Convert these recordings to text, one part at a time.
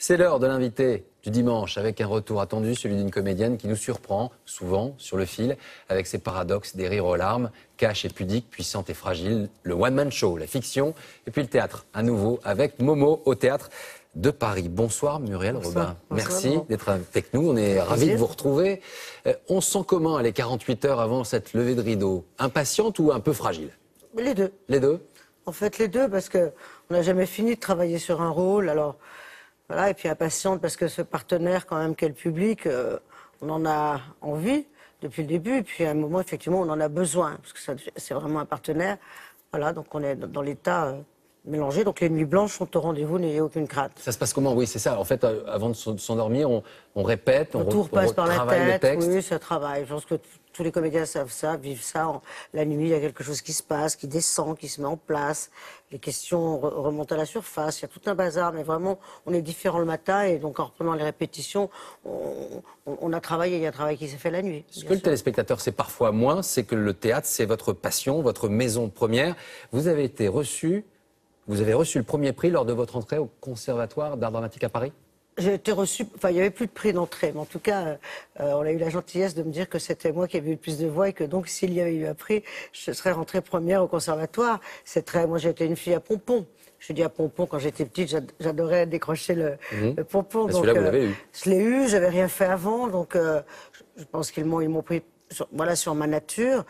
C'est l'heure de l'invité du dimanche, avec un retour attendu, celui d'une comédienne qui nous surprend, souvent, sur le fil, avec ses paradoxes, des rires aux larmes, cash et pudique, puissante et fragile, le one-man show, la fiction, et puis le théâtre, à nouveau, avec Momo au Théâtre de Paris. Bonsoir Muriel Robin. Merci d'être avec nous, on est ravis de vous retrouver. On sent comment, les 48 heures avant cette levée de rideau? Impatiente ou un peu fragile? Les deux. Les deux? En fait, les deux, parce qu'on n'a jamais fini de travailler sur un rôle, alors... Voilà, et puis impatiente parce que ce partenaire, quand même, qu'est le public, on en a envie depuis le début. Et puis à un moment, effectivement, on en a besoin, parce que c'est vraiment un partenaire. Voilà, donc on est dans l'état mélangé. Donc les nuits blanches sont au rendez-vous, n'ayez aucune crainte. Ça se passe comment? Oui, c'est ça. En fait, avant de s'endormir, on répète, tout repasse par la tête. Le texte. Oui, ça travaille. Je pense que tous les comédiens savent ça, vivent ça. La nuit, il y a quelque chose qui se passe, qui descend, qui se met en place. Les questions remontent à la surface. Il y a tout un bazar, mais vraiment, on est différents le matin. Et donc, en reprenant les répétitions, on a travaillé. Il y a un travail qui s'est fait la nuit. Ce que le téléspectateur sait parfois moins, c'est que le théâtre, c'est votre passion, votre maison première. Vous avez reçu le premier prix lors de votre entrée au Conservatoire d'Art Dramatique à Paris? J'ai été reçue, enfin il n'y avait plus de prix d'entrée, mais en tout cas, on a eu la gentillesse de me dire que c'était moi qui avais eu le plus de voix et que donc s'il y avait eu un prix, je serais rentrée première au conservatoire. Moi j'étais une fille à pompons. Je dis à pompons, quand j'étais petite, j'adorais décrocher le pompon. Donc, celui-là, vous l'avez eu. Je l'ai eu, j'avais rien fait avant, donc je pense qu'ils m'ont pris sur ma nature,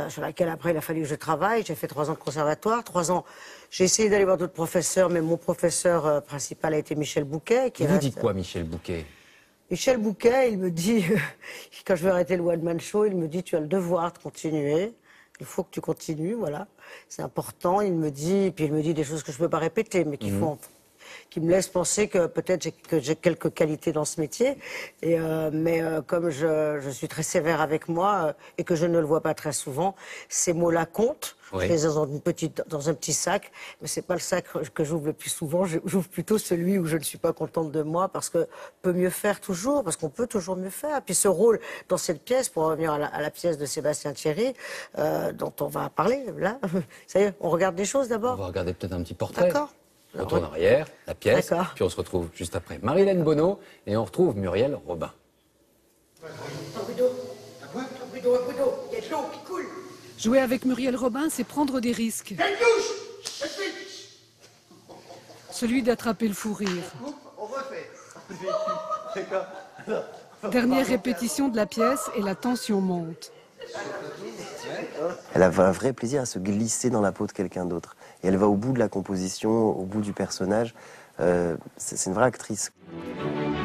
sur laquelle après il a fallu que je travaille. J'ai fait 3 ans de conservatoire, 3 ans. J'ai essayé d'aller voir d'autres professeurs, mais mon professeur principal a été Michel Bouquet. Il vous dit quoi, Michel Bouquet? Michel Bouquet, il me dit, quand je vais arrêter le one-man show, il me dit, tu as le devoir de continuer. Il faut que tu continues, voilà. C'est important. Il me dit, puis il me dit des choses que je ne peux pas répéter, mais qui me laissent penser que peut-être j'ai quelques qualités dans ce métier. Mais comme je suis très sévère avec moi et que je ne le vois pas très souvent, ces mots-là comptent. Oui. Je les ai dans un petit sac, mais c'est pas le sac que j'ouvre le plus souvent. J'ouvre plutôt celui où je ne suis pas contente de moi, parce que peut mieux faire toujours, parce qu'on peut toujours mieux faire. Puis ce rôle dans cette pièce, pour revenir à la pièce de Sébastien Thierry, dont on va parler là. Ça y est, on regarde des choses d'abord. On va regarder peut-être un petit portrait. D'accord. On retourne en arrière, la pièce, puis on se retrouve juste après Marie-Hélène Bonneau et on retrouve Muriel Robin. Un bruit d'eau, il y a de l'eau qui coule. Jouer avec Muriel Robin, c'est prendre des risques. Il y a une douche. Celui d'attraper le fou rire. On refait. Dernière répétition de la pièce et la tension monte. Elle a un vrai plaisir à se glisser dans la peau de quelqu'un d'autre. Et elle va au bout de la composition, au bout du personnage. C'est une vraie actrice.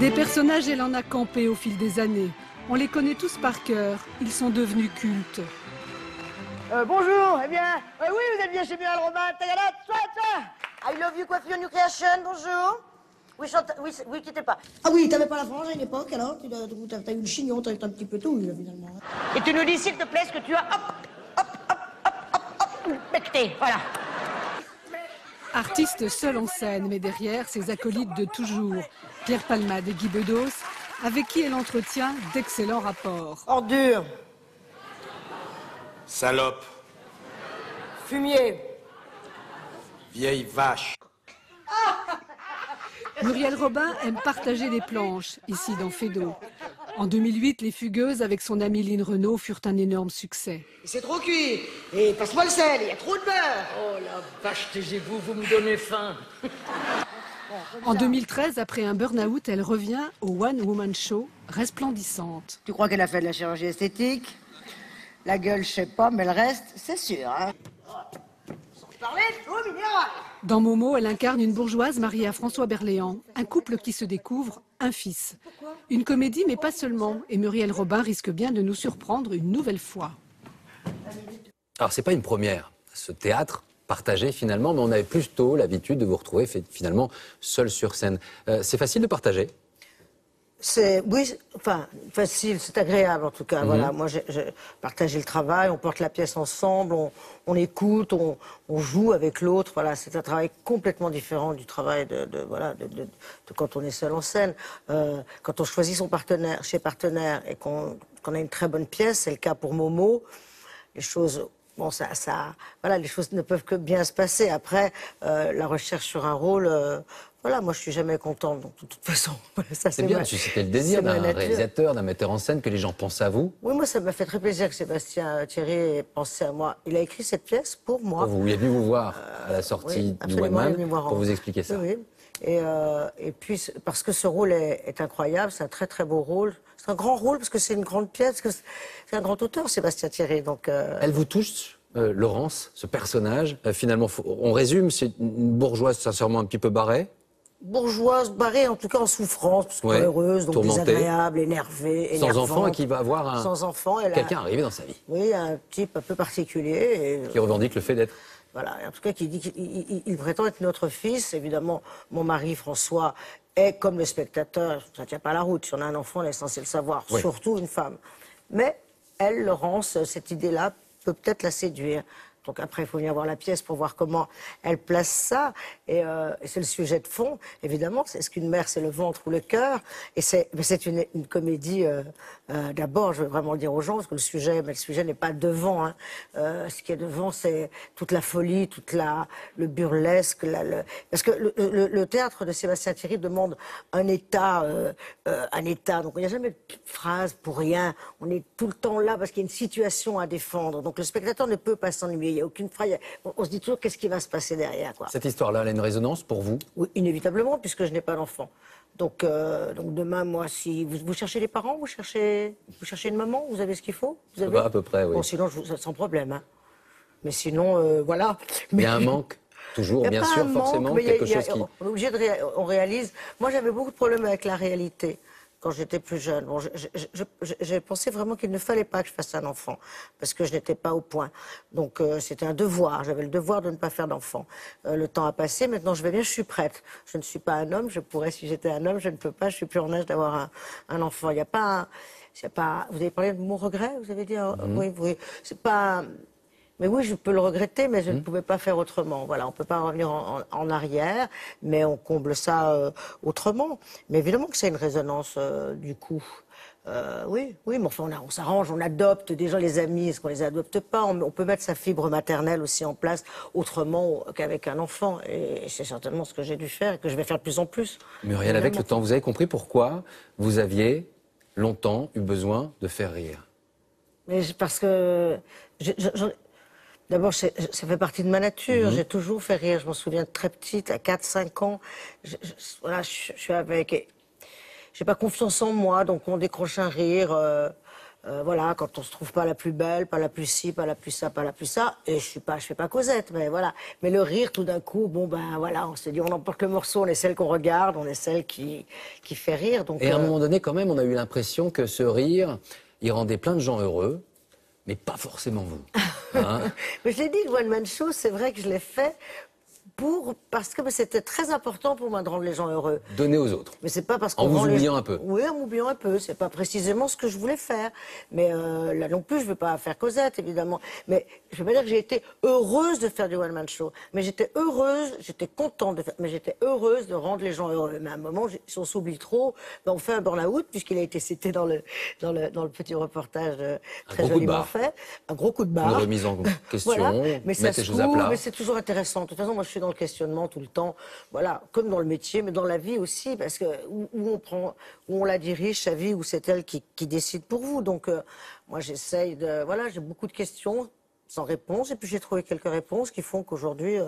Des personnages, elle en a campé au fil des années. On les connaît tous par cœur. Ils sont devenus cultes. Bonjour, eh bien, oui, vous êtes bien chez Muriel Robin, tagada, I love you, coiffure, new creation, bonjour. Oui, quittez pas. Ah oui, t'avais pas la frange à une époque, alors? T'as eu le chignon, t'as eu un petit peu tout, là, finalement. Et tu nous dis, s'il te plaît, ce que tu as, becté, voilà. Artiste seul en scène, mais derrière ses acolytes de toujours, Pierre Palmade et Guy Bedos, avec qui elle entretient d'excellents rapports. Ordure. Salope. Fumier. Vieille vache. Muriel Robin aime partager les planches, ici dans Feydeau. En 2008, Les Fugueuses, avec son amie Lynn Renaud, furent un énorme succès. C'est trop cuit. Et passe-moi le sel, il y a trop de beurre. Oh la vache, taisez-vous, vous me donnez faim. En 2013, après un burn-out, elle revient au One Woman Show, resplendissante. Tu crois qu'elle a fait de la chirurgie esthétique? La gueule, je sais pas, mais le reste, c'est sûr. Hein. Sans parler de l'eau minérale. Dans Momo, elle incarne une bourgeoise mariée à François Berléand, un couple qui se découvre un fils. Une comédie, mais pas seulement. Et Muriel Robin risque bien de nous surprendre une nouvelle fois. Alors, c'est pas une première, ce théâtre partagé finalement, mais on avait plutôt l'habitude de vous retrouver finalement seul sur scène. C'est facile de partager? Oui, enfin, facile, c'est agréable en tout cas. Voilà, moi, j'ai partagé le travail, on porte la pièce ensemble, on écoute, on joue avec l'autre. Voilà, c'est un travail complètement différent du travail de quand on est seul en scène. Quand on choisit son partenaire, chez partenaire, et qu'on a une très bonne pièce, c'est le cas pour Momo, les choses... Bon, voilà, les choses ne peuvent que bien se passer. Après, la recherche sur un rôle, Voilà, moi je suis jamais contente, donc de toute façon. Ça, C'est bien de susciter le désir c'est ma d'un nature. réalisateur, d'un metteur en scène, que les gens pensent à vous. Oui, moi ça m'a fait très plaisir que Sébastien Thierry ait pensé à moi. Il a écrit cette pièce pour moi. Il est venu vous voir à la Oui, sortie du absolument, One il est venu Man voir pour vous expliquer ça. Oui, oui. Et puis, parce que ce rôle est incroyable, c'est un très très beau rôle. C'est un grand rôle parce que c'est une grande pièce, parce que c'est un grand auteur, Sébastien Thierry. Donc, Elle vous touche, Laurence, ce personnage. Finalement, on résume, c'est une bourgeoise sincèrement un petit peu barrée. bourgeoise, barrée, en tout cas en souffrance, parce que Ouais, pas heureuse, donc tourmentée. désagréable, énervée, Sans énervante. enfant et qui va avoir Sans enfant, elle a... quelqu'un arrivé dans sa vie, Oui, un type un peu particulier. Et, qui revendique le fait d'être. voilà, en tout cas, qui dit qu'il prétend être notre fils. Évidemment, mon mari, François, est comme le spectateur, ça ne tient pas la route. Si on a un enfant, on est censé le savoir, Oui. surtout une femme. Mais elle, Laurence, cette idée-là peut peut-être la séduire. Donc après, il faut venir voir la pièce pour voir comment elle place ça. Et c'est le sujet de fond, évidemment. Est-ce qu'une mère, c'est le ventre ou le cœur? Et c'est une comédie, d'abord, je veux vraiment le dire aux gens, parce que le sujet n'est pas devant. Hein. Ce qui est devant, c'est toute la folie, le burlesque. Parce que le théâtre de Sébastien Thierry demande un état. Donc il n'y a jamais de phrase pour rien. On est tout le temps là parce qu'il y a une situation à défendre. Donc le spectateur ne peut pas s'ennuyer. Il n'y a aucune phrase. On se dit toujours qu'est-ce qui va se passer derrière, quoi. Cette histoire-là, elle a une résonance pour vous? Oui, inévitablement, puisque je n'ai pas d'enfant. Donc demain, moi, si vous cherchez les parents, vous cherchez une maman, vous avez ce qu'il faut, vous avez... À peu près, oui. Bon, sinon, sans problème. Hein. Mais sinon, voilà. Il y a un manque, toujours, Il y a bien pas sûr, un manque, forcément, mais quelque chose qui... On est obligé on réalise. Moi, j'avais beaucoup de problèmes avec la réalité quand j'étais plus jeune. Bon, j'ai pensé vraiment qu'il ne fallait pas que je fasse un enfant, parce que je n'étais pas au point. Donc, c'était un devoir. J'avais le devoir de ne pas faire d'enfant. Le temps a passé, maintenant je vais bien, je suis prête. Je ne suis pas un homme, je pourrais, si j'étais un homme, je ne peux pas, je suis plus en âge d'avoir un enfant. Il n'y a pas... Vous avez parlé de mon regret, vous avez dit oui, oui. C'est pas... Mais oui, je peux le regretter, mais je ne pouvais pas faire autrement. Voilà, on ne peut pas revenir en arrière, mais on comble ça autrement. Mais évidemment que c'est une résonance du coup. Oui, mais enfin, on s'arrange, on adopte déjà les amis, est-ce qu'on les adopte pas? On peut mettre sa fibre maternelle aussi en place autrement qu'avec un enfant. Et c'est certainement ce que j'ai dû faire et que je vais faire de plus en plus. Muriel, avec le temps, vous avez compris pourquoi vous aviez longtemps eu besoin de faire rire? Mais parce que... D'abord, ça fait partie de ma nature. J'ai toujours fait rire. Je m'en souviens très petite, à 4-5 ans. Voilà, je suis avec... J'ai pas confiance en moi, donc on décroche un rire. Voilà, quand on se trouve pas la plus belle, pas la plus ci, pas la plus ça, pas la plus ça. Et je fais pas Cosette, mais voilà. Mais le rire, tout d'un coup, bon ben voilà, on se dit, on emporte le morceau, on est celle qu'on regarde, on est celle qui fait rire. Donc, et à un moment donné, quand même, on a eu l'impression que ce rire, il rendait plein de gens heureux, mais pas forcément vous. Hein? Mais je l'ai dit, le One Man Show, c'est vrai que je l'ai fait parce que c'était très important pour moi de rendre les gens heureux. Donner aux autres. Mais c'est pas parce qu'on En vous rend oubliant un peu. Oui, en m'oubliant un peu. C'est pas précisément ce que je voulais faire. Mais là non plus, je veux pas faire Cosette, évidemment. Mais je veux pas dire que j'ai été heureuse de faire du One Man Show. Mais j'étais heureuse, j'étais contente de faire. Mais j'étais heureuse de rendre les gens heureux. Mais à un moment, si on s'oublie trop, ben on fait un burn-out, puisqu'il a été cité dans le petit reportage très joliment fait. Un gros coup de barre. Une remise en question, Voilà. Mais ça mettre se les choses à coule, plat. mais c'est toujours intéressant. De toute façon, moi, je suis dans le questionnement tout le temps. Voilà, comme dans le métier, mais dans la vie aussi, parce que où on la dirige, sa vie, où c'est elle qui décide pour vous. Donc, moi, j'essaye de... Voilà, j'ai beaucoup de questions sans réponse, et puis j'ai trouvé quelques réponses qui font qu'aujourd'hui,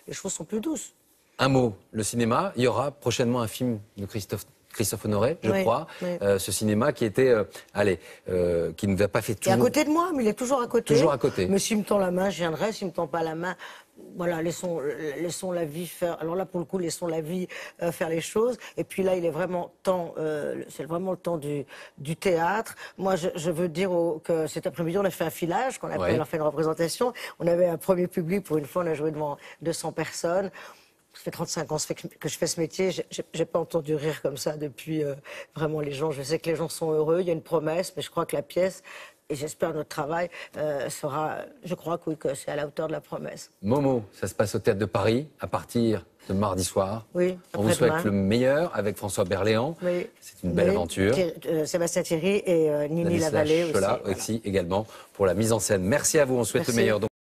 les choses sont plus douces. Un mot, le cinéma. Il y aura prochainement un film de Christophe Honoré, je crois. Oui. Ce cinéma qui était, qui ne nous a pas fait tout. Il est à côté de moi, mais il est toujours à côté. Toujours à côté. Mais s'il me tend la main, je viendrai. S'il me tend pas la main, voilà, laissons la vie faire. Alors là, pour le coup, laissons la vie faire les choses. Et puis là, il est vraiment temps, c'est vraiment le temps du théâtre. Moi, je veux dire que cet après-midi, on a fait un filage, qu'on appelle, on a fait une représentation. On avait un premier public, pour une fois, on a joué devant 200 personnes. Ça fait 35 ans que je fais ce métier. J'ai pas entendu rire comme ça depuis vraiment les gens. Je sais que les gens sont heureux. Il y a une promesse, mais je crois que la pièce, et j'espère notre travail, sera... Je crois que, oui, que c'est à la hauteur de la promesse. Momo, ça se passe au Théâtre de Paris à partir de mardi soir. Oui, on vous souhaite après-demain. le meilleur avec François Berléand. Oui. C'est une belle Oui. aventure. Sébastien Thierry et Nini Ladislas Lavallée aussi. Chola Voilà. aussi également pour la mise en scène. Merci à vous, on souhaite Merci. le meilleur.